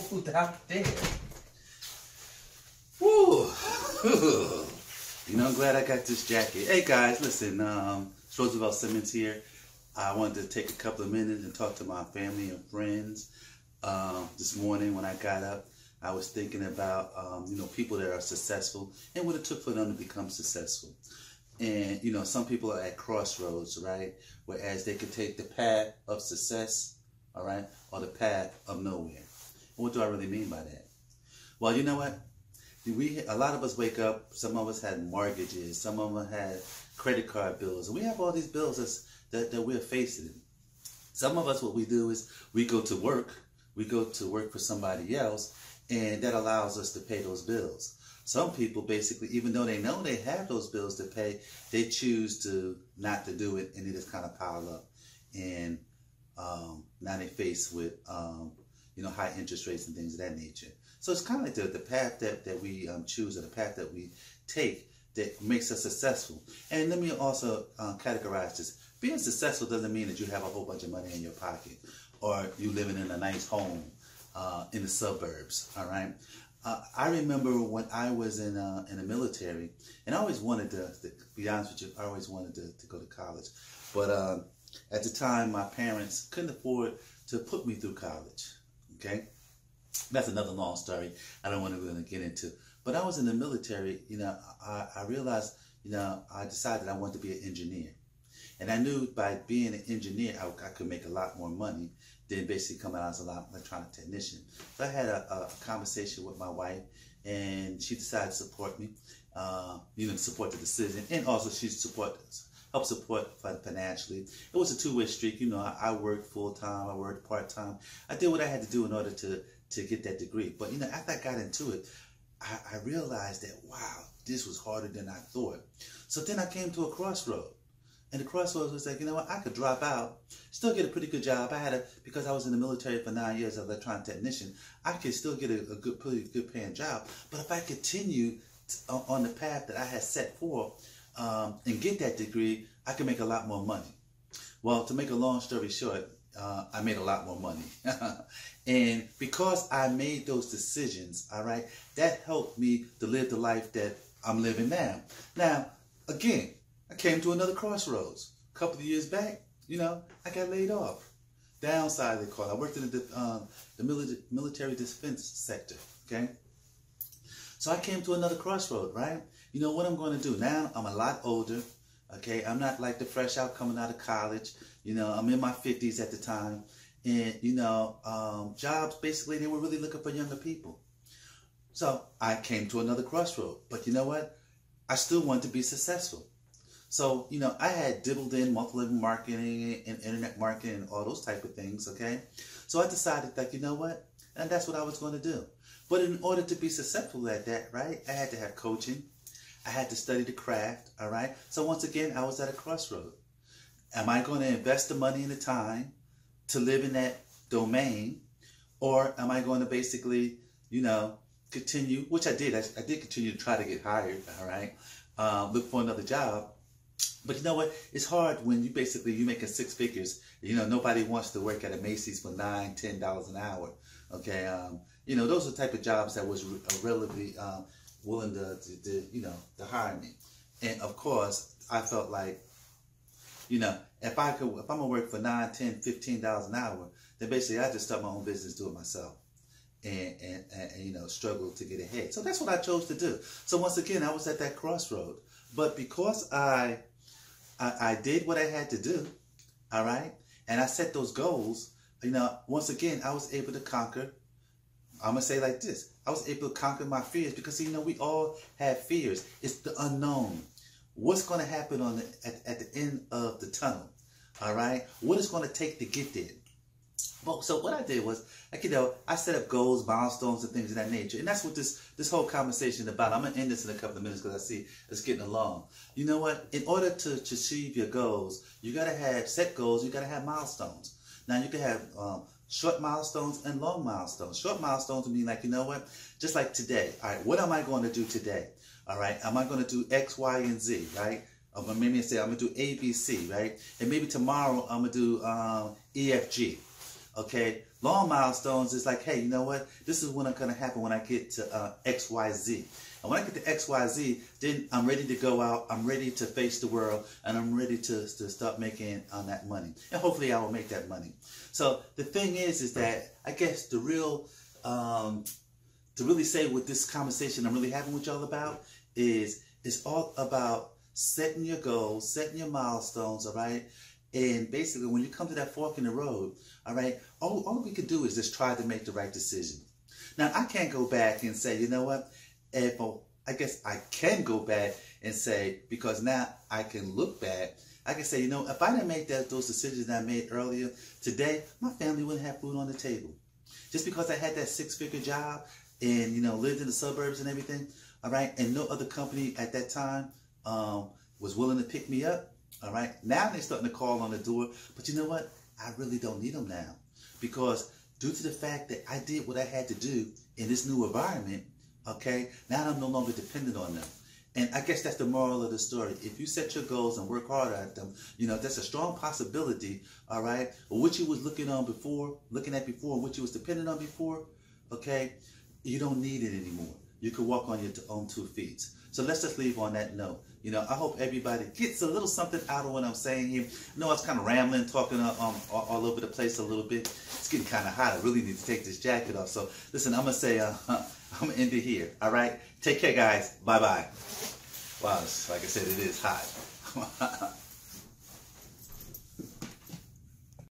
food out there. Woo! You know, I'm glad I got this jacket. Hey guys, listen, it's Roosevelt Simmons here. I wanted to take a couple of minutes and talk to my family and friends. This morning when I got up, I was thinking about, you know, people that are successful and what it took for them to become successful. And, you know, some people are at crossroads, right? Whereas they could take the path of success, all right, or the path of nowhere. And what do I really mean by that? Well, you know what? A lot of us wake up, some of us had mortgages, some of us had credit card bills, and we have all these bills that we're facing. Some of us, what we do is we go to work for somebody else, and that allows us to pay those bills. Some people basically, even though they know they have those bills to pay, they choose to not to do it, and they just kind of pile up. And now they're faced with, you know, high interest rates and things of that nature. So it's kind of like the path that we choose, or the path that we take that makes us successful. And let me also categorize this. Being successful doesn't mean that you have a whole bunch of money in your pocket, or you living in a nice home in the suburbs, all right? I remember when I was in the military, and I always wanted to be honest with you, I always wanted to go to college. But at the time, my parents couldn't afford to put me through college, okay? That's another long story I don't want to really get into. But I was in the military, you know, I realized, you know, I decided I wanted to be an engineer. And I knew by being an engineer, I could make a lot more money than basically coming out as an electronic technician. So I had a conversation with my wife, and she decided to support me, you know, support the decision, and also she help support financially. It was a two-way streak. You know, I worked full-time, I worked part-time. I did what I had to do in order to get that degree. But, you know, after I got into it, I realized that, wow, this was harder than I thought. So then I came to a crossroad. And the crossroads was like, you know what, I could drop out, still get a pretty good job. Because I was in the military for 9 years as an electronic technician, I could still get a pretty good paying job. But if I continue on the path that I had set for and get that degree, I could make a lot more money. Well, to make a long story short, I made a lot more money. And because I made those decisions, all right, that helped me to live the life that I'm living now. Now, again, I came to another crossroads. A couple of years back, you know, I got laid off. Downside, they call it. I worked in the military defense sector, okay? So I came to another crossroad, right? You know what I'm going to do? Now I'm a lot older, okay? I'm not like the fresh out coming out of college. You know, I'm in my 50s at the time. And, you know, jobs, basically, they were really looking for younger people. So I came to another crossroad. But you know what? I still wanted to be successful. So, you know, I had dabbled in multi-level marketing and internet marketing and all those type of things, okay? So I decided that, you know what? And that's what I was going to do. But in order to be successful at that, right, I had to have coaching. I had to study the craft, all right? So once again, I was at a crossroad. Am I going to invest the money and the time to live in that domain? Or am I going to basically, you know, continue, which I did. I did continue to try to get hired, all right? Look for another job. But you know what? It's hard when you making six figures. You know, nobody wants to work at a Macy's for $9, $10 an hour. Okay, you know, those are the type of jobs that was relatively willing to you know, to hire me. And of course, I felt like, you know, if I'm gonna work for $9, $10, $15 an hour, then basically I just start my own business, do it myself, and you know, struggle to get ahead. So that's what I chose to do. So once again, I was at that crossroad. But because I did what I had to do, all right, and I set those goals, you know, once again, I was able to conquer. I'm going to say like this. I was able to conquer my fears because, you know, we all have fears. It's the unknown. What's going to happen at the end of the tunnel, all right? What is going to take to get there? Well, so what I did was, like, you know, I set up goals, milestones, and things of that nature. And that's what this whole conversation is about. I'm going to end this in a couple of minutes because I see it's getting along. You know what? In order to achieve your goals, you got to have set goals. You got to have milestones. Now, you can have short milestones and long milestones. Short milestones mean like, you know what? Just like today. All right, what am I going to do today? All right, am I going to do X, Y, and Z, right? Or maybe say I'm going to do A, B, C, right? And maybe tomorrow I'm going to do E, F, G. Okay, long milestones is like, hey, you know what? This is what's going to happen when I get to X, Y, Z. And when I get to X, Y, Z, then I'm ready to go out. I'm ready to face the world, and I'm ready to start making that money. And hopefully, I will make that money. So the thing is that I guess the real to really say what this conversation I'm really having with y'all about is it's all about setting your goals, setting your milestones, all right? And basically, when you come to that fork in the road, all right, all we can do is just try to make the right decision. Now, I can't go back and say, you know what, I guess I can go back and say, because now I can look back, I can say, you know, if I didn't make those decisions that I made earlier, today, my family wouldn't have food on the table. Just because I had that six-figure job and, you know, lived in the suburbs and everything, all right, and no other company at that time was willing to pick me up. All right, now they're starting to call on the door, but you know what? I really don't need them now, because due to the fact that I did what I had to do in this new environment, okay, now I'm no longer dependent on them. And I guess that's the moral of the story. If you set your goals and work hard at them, you know, that's a strong possibility, all right, what you was looking at before, what you was dependent on before, okay, you don't need it anymore. You can walk on your own 2 feet. So let's just leave on that note. You know, I hope everybody gets a little something out of what I'm saying here. I know I was kind of rambling, talking all over the place a little bit. It's getting kind of hot. I really need to take this jacket off. So listen, I'm going to say, I'm going to end it here. All right? Take care, guys. Bye-bye. Wow, like I said, it is hot.